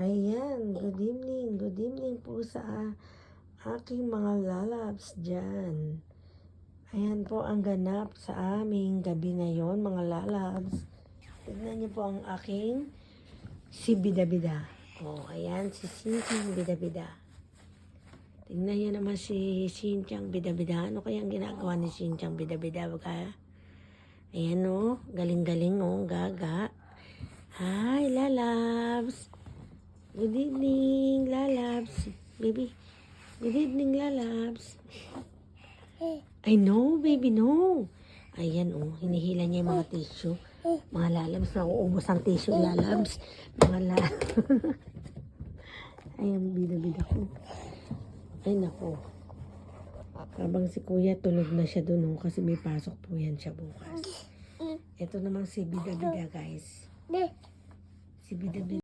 Ayan, good evening. Good evening po sa aking mga lalabs dyan. Ayan po ang ganap sa aming gabi ngayon, mga lalabs. Tignan niyo po ang aking si Bida-Bida. Oh, ayan, si Sinchang Bida-Bida. Tignan niyo naman si Sinchang Bida-Bida. Ano kayang ginagawa ni Sinchang Bida-Bida? Ayan oh, galing-galing oh, gaga. Hi, lalabs. Good evening, lalabs. Baby, good evening, lalabs. I know, baby, no. Ayan, oh, hinihila niya yung mga tissue. Mga lalabs, nauubos ang tissue, lalabs. Mga lalabs. Ayan, bida-bida ko. Ay, nako. Habang si kuya, tulog na siya dun, oh, kasi may pasok po yan siya bukas. Ito namang si bida-bida, guys. Si bida-bida.